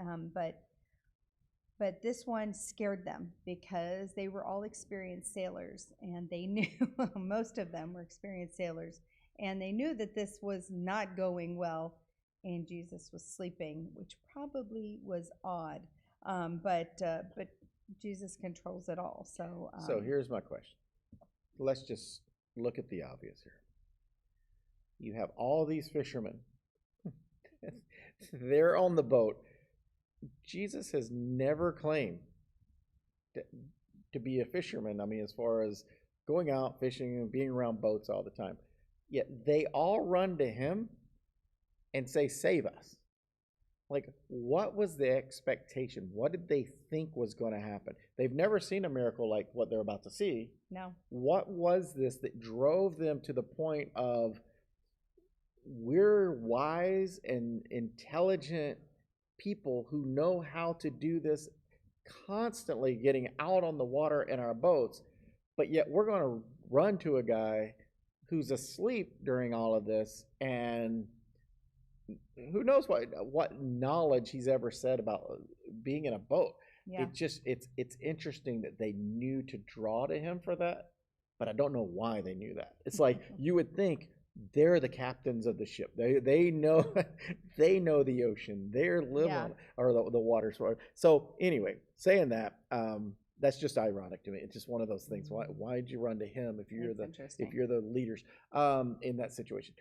but this one scared them because they were all experienced sailors, and they knew most of them were experienced sailors, and they knew that this was not going well, and Jesus was sleeping, which probably was odd. But Jesus controls it all.
So here's my question. Let's just look at the obvious here. You have all these fishermen. They're on the boat. Jesus has never claimed to be a fisherman. I mean, as far as going out fishing and being around boats all the time. Yet they all run to him and say, Save us. Like, what was the expectation? What did they think was going to happen? They've never seen a miracle like what they're about to see.
No.
What was this that drove them to the point of, we're wise and intelligent people who know how to do this, constantly getting out on the water in our boats, but yet we're going to run to a guy who's asleep during all of this, and who knows what knowledge he's ever said about being in a boat.
Yeah.
It's interesting that they knew to draw to him for that, but I don't know why they knew that. It's like you would think they're the captains of the ship. They know they know the ocean. They're living or the water. So anyway, saying that, that's just ironic to me. It's just one of those things. Why'd you run to him if you're the leaders in that situation?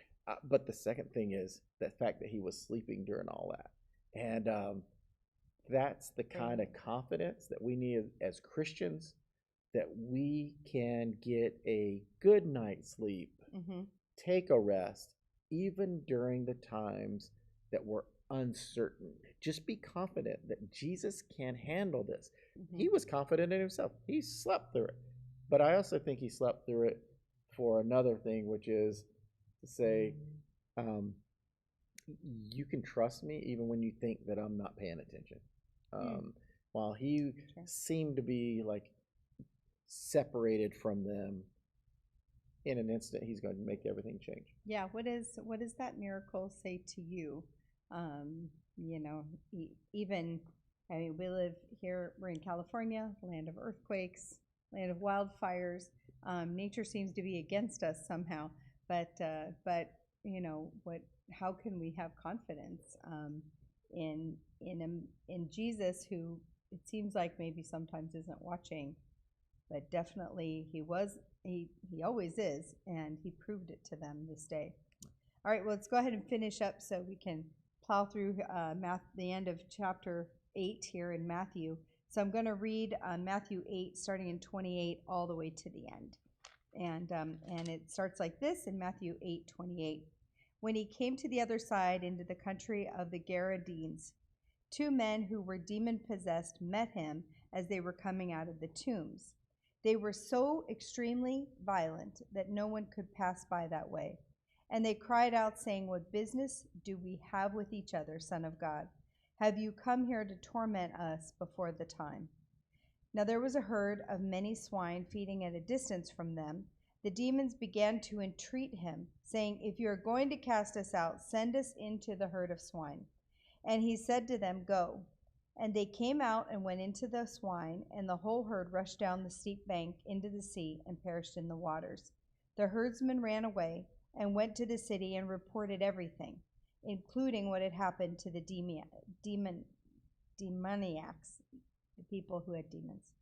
But the second thing is the fact that he was sleeping during all that, and that's the kind of confidence that we need as Christians, that we can get a good night's sleep. Mm-hmm. Take a rest, even during the times that we're uncertain. Just be confident that Jesus can handle this. Mm-hmm. He was confident in himself. He slept through it. But I also think he slept through it for another thing, which is to say, you can trust me even when you think that I'm not paying attention. While he seemed to be like separated from them, in an instant, he's going to make everything change.
Yeah. What does that miracle say to you? Even, I mean, we live here, we're in California, land of earthquakes, land of wildfires. Nature seems to be against us somehow, but how can we have confidence in Jesus, who it seems like maybe sometimes isn't watching, but definitely he always is, and he proved it to them this day. All right, well, let's go ahead and finish up so we can plow through the end of chapter 8 here in Matthew. So I'm going to read Matthew 8, starting in 28, all the way to the end. And it starts like this in Matthew 8:28. When he came to the other side into the country of the Gerasenes, 2 men who were demon-possessed met him as they were coming out of the tombs. They were so extremely violent that no one could pass by that way. And they cried out, saying, What business do we have with each other, Son of God? Have you come here to torment us before the time? Now there was a herd of many swine feeding at a distance from them. The demons began to entreat him, saying, If you are going to cast us out, send us into the herd of swine. And he said to them, Go. And they came out and went into the swine, and the whole herd rushed down the steep bank into the sea and perished in the waters. The herdsmen ran away and went to the city and reported everything, including what had happened to the demoniacs, the people who had demons.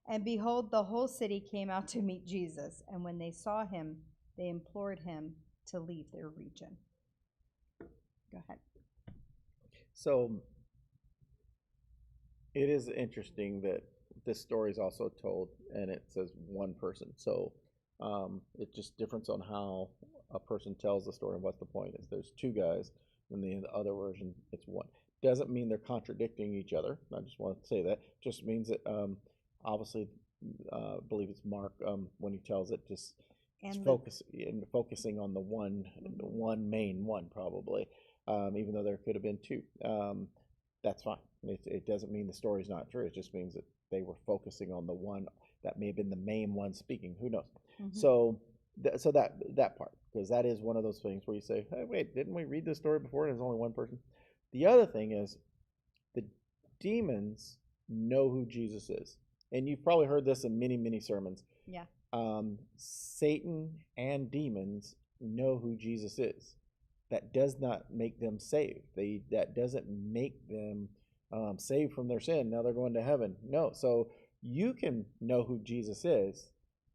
And behold, the whole city came out to meet Jesus, and when they saw him, they implored him to leave their region. Go ahead.
So it is interesting that this story is also told, and it says one person. So it's just difference on how a person tells the story. And what the point is, there's two guys, and the other version it's one. Doesn't mean they're contradicting each other. I just want to say that. Just means that obviously, I believe it's Mark when he tells it, just focusing on the one main one probably, even though there could have been two. That's fine. It doesn't mean the story's not true. It just means that they were focusing on the one that may have been the main one speaking. Who knows? Mm-hmm. So that part, because that is one of those things where you say, hey, wait, didn't we read this story before and there's only one person? The other thing is the demons know who Jesus is. And you've probably heard this in many, many sermons.
Yeah.
Satan and demons know who Jesus is. That does not make them saved. That doesn't make them saved from their sin. Now they're going to heaven. No. So you can know who Jesus is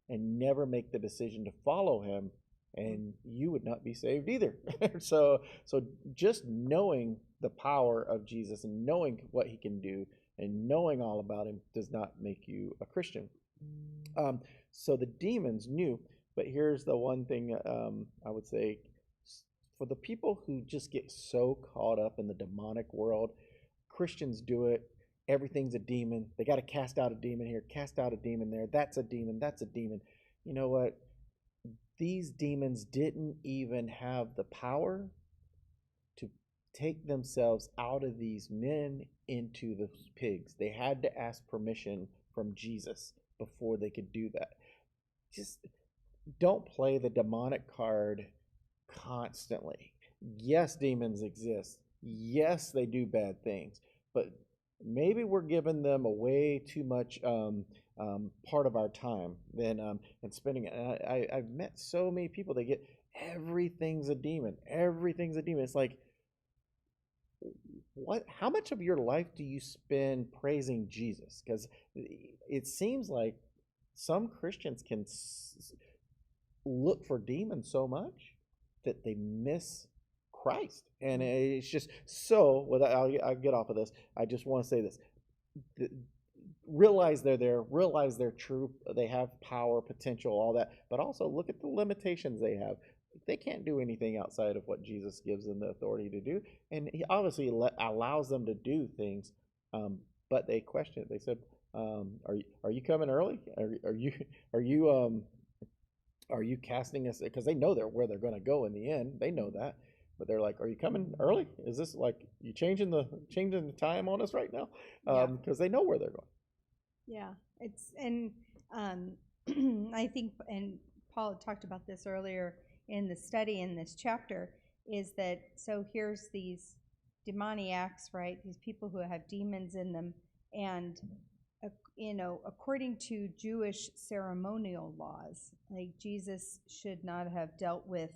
and never make the decision to follow him, and you would not be saved either. So just knowing the power of Jesus and knowing what he can do and knowing all about him does not make you a Christian. So the demons knew, but here's the one thing I would say. For the people who just get so caught up in the demonic world, Christians do it. Everything's a demon. They got to cast out a demon here, cast out a demon there. That's a demon. That's a demon. You know what? These demons didn't even have the power to take themselves out of these men into the pigs. They had to ask permission from Jesus before they could do that. Just don't play the demonic card constantly. Yes, demons exist. Yes, they do bad things, but maybe we're giving them a way too much part of our time and spending it. I've met so many people, they get everything's a demon. Everything's a demon. It's like, what? How much of your life do you spend praising Jesus? Because it seems like some Christians can look for demons so much that they miss Christ. And it's just so, I'll get off of this. I just want to say this. Realize they're there, realize they're true, they have power, potential, all that, but also look at the limitations they have. They can't do anything outside of what Jesus gives them the authority to do. And he obviously allows them to do things, but they question it. They said, are you coming early? Are you casting us? Because they know where they're going to go in the end. They know that, but they're like, "Are you coming early? Is this like you changing the time on us right now?" Because they know where they're going.
Yeah, I think, and Paul talked about this earlier in the study in this chapter, is that so here's these demoniacs, right? These people who have demons in them, and according to Jewish ceremonial laws, like Jesus should not have dealt with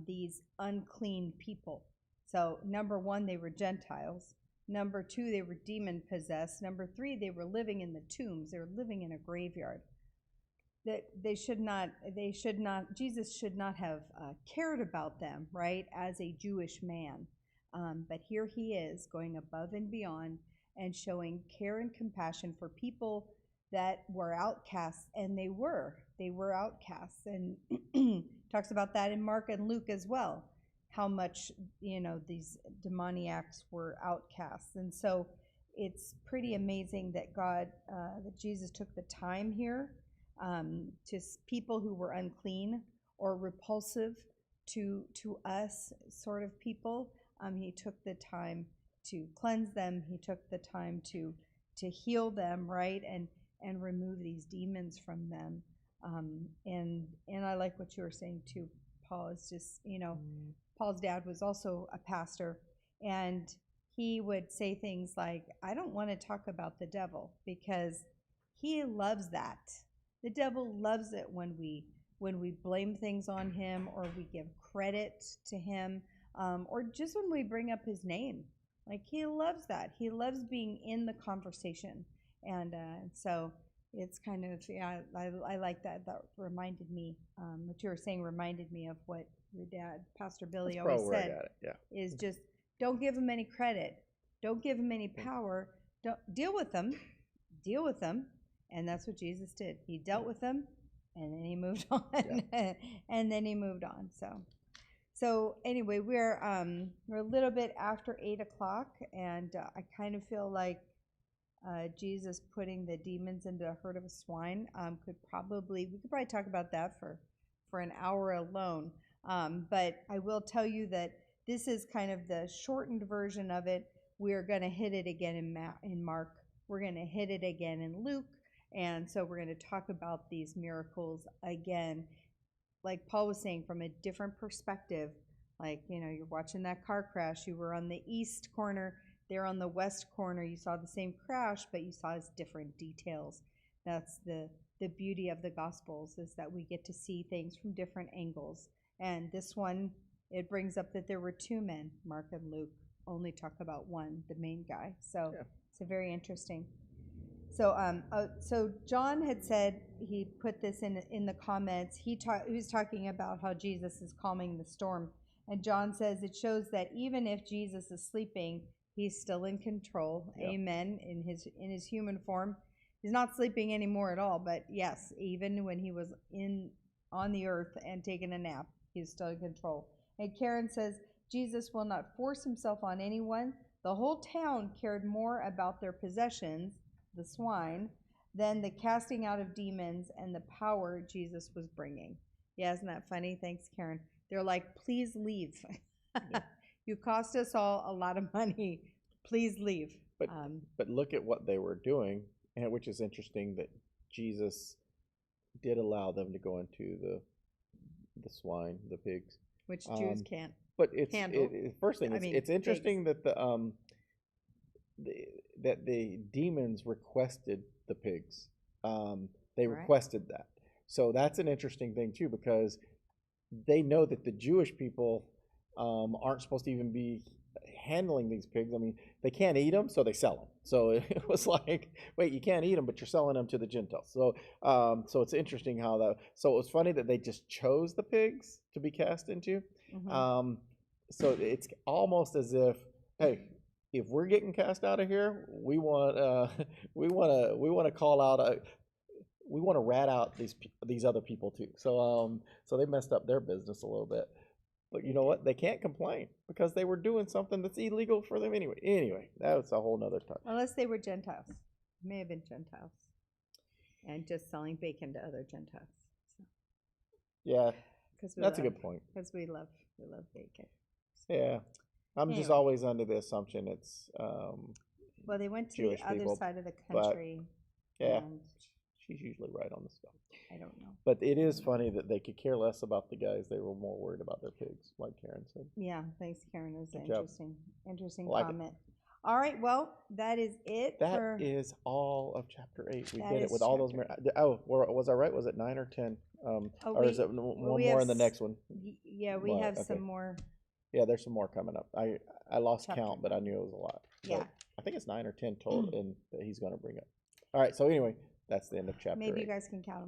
these unclean people. So number one, they were Gentiles. Number two, they were demon possessed. Number three, they were living in the tombs. They were living in a graveyard. That Jesus should not have cared about them, right, as a Jewish man. But here he is going above and beyond and showing care and compassion for people that were outcasts, and they were outcasts. And talks about that in Mark and Luke as well, how much these demoniacs were outcasts. And so it's pretty amazing that that Jesus took the time here to people who were unclean or repulsive to us sort of people. He took the time to cleanse them. He took the time to heal them, right, and remove these demons from them. And I like what you were saying too, Paul. It's just Paul's dad was also a pastor, and he would say things like, I don't want to talk about the devil because he loves that. The devil loves it when we blame things on him, or we give credit to him, or just when we bring up his name. Like, he loves that. He loves being in the conversation. And so it's kind of, yeah, I like that. That reminded me, what you were saying reminded me of what your dad, Pastor Billy,
That's
always
probably where I
said,
got it. Yeah.
is just don't give him any credit. Don't give him any power. Don't deal with them. Deal with them. And that's what Jesus did. He dealt with them, and then he moved on.
Yeah.
And then he moved on. So anyway, we're a little bit after 8 o'clock, and I kind of feel like Jesus putting the demons into a herd of swine we could probably talk about that for an hour alone. But I will tell you that this is kind of the shortened version of it. We are going to hit it again in Mark. We're going to hit it again in Luke. And so we're going to talk about these miracles again, like Paul was saying, from a different perspective. Like, you're watching that car crash. You were on the east corner. They're on the west corner. You saw the same crash, but you saw its different details. That's the beauty of the Gospels, is that we get to see things from different angles. And this one, it brings up that there were two men. Mark and Luke only talk about one, the main guy. So yeah. It's very interesting. So John had said, he put this in the comments. He was talking about how Jesus is calming the storm, and John says it shows that even if Jesus is sleeping, he's still in control. Yep. Amen. In his human form, he's not sleeping anymore at all. But yes, even when he was on the earth and taking a nap, he's still in control. And Karen says Jesus will not force himself on anyone. The whole town cared more about their possessions, the swine, than the casting out of demons and the power Jesus was bringing. Yeah, isn't that funny? Thanks, Karen. They're like, please leave. Yeah. You cost us all a lot of money. Please leave.
But look at what they were doing, and which is interesting that Jesus did allow them to go into the swine, the pigs,
which Jews can't.
But first thing, it's interesting pigs. That the demons requested the pigs. They requested that. So that's an interesting thing too, because they know that the Jewish people aren't supposed to even be handling these pigs. I mean, they can't eat them, so they sell them. So it was like, wait, you can't eat them, but you're selling them to the Gentiles. So so it's interesting how that. So it was funny that they just chose the pigs to be cast into. Mm-hmm. So it's almost as if, hey, if we're getting cast out of here, we want to call out we want to rat out these other people too. So so they messed up their business a little bit. But you know what? They can't complain because they were doing something that's illegal for them anyway. Anyway, that was a whole nother time.
Unless they were Gentiles. May have been Gentiles. And just selling bacon to other Gentiles. So.
Yeah, that's a good point.
Because we love bacon. So.
Yeah. I'm just always under the assumption it's
well, they went to
Jewish
the other
people,
side of the country.
Yeah. She's usually right on the stuff.
I don't know.
But it is funny that they could care less about the guys. They were more worried about their pigs, like Karen said.
Yeah, thanks, Karen. It was an interesting
like
comment. All right, well, that is it.
That is all of chapter 8. We did it with all those. Was I right? Was it 9 or 10? Or is it one more in the next one?
Yeah, we have some more.
Yeah, there's some more coming up. I lost count, but I knew it was a lot.
Yeah.
But I think it's 9 or 10 total that he's going to bring up. All right, so anyway, that's the end of chapter 8.
Maybe you guys can count them.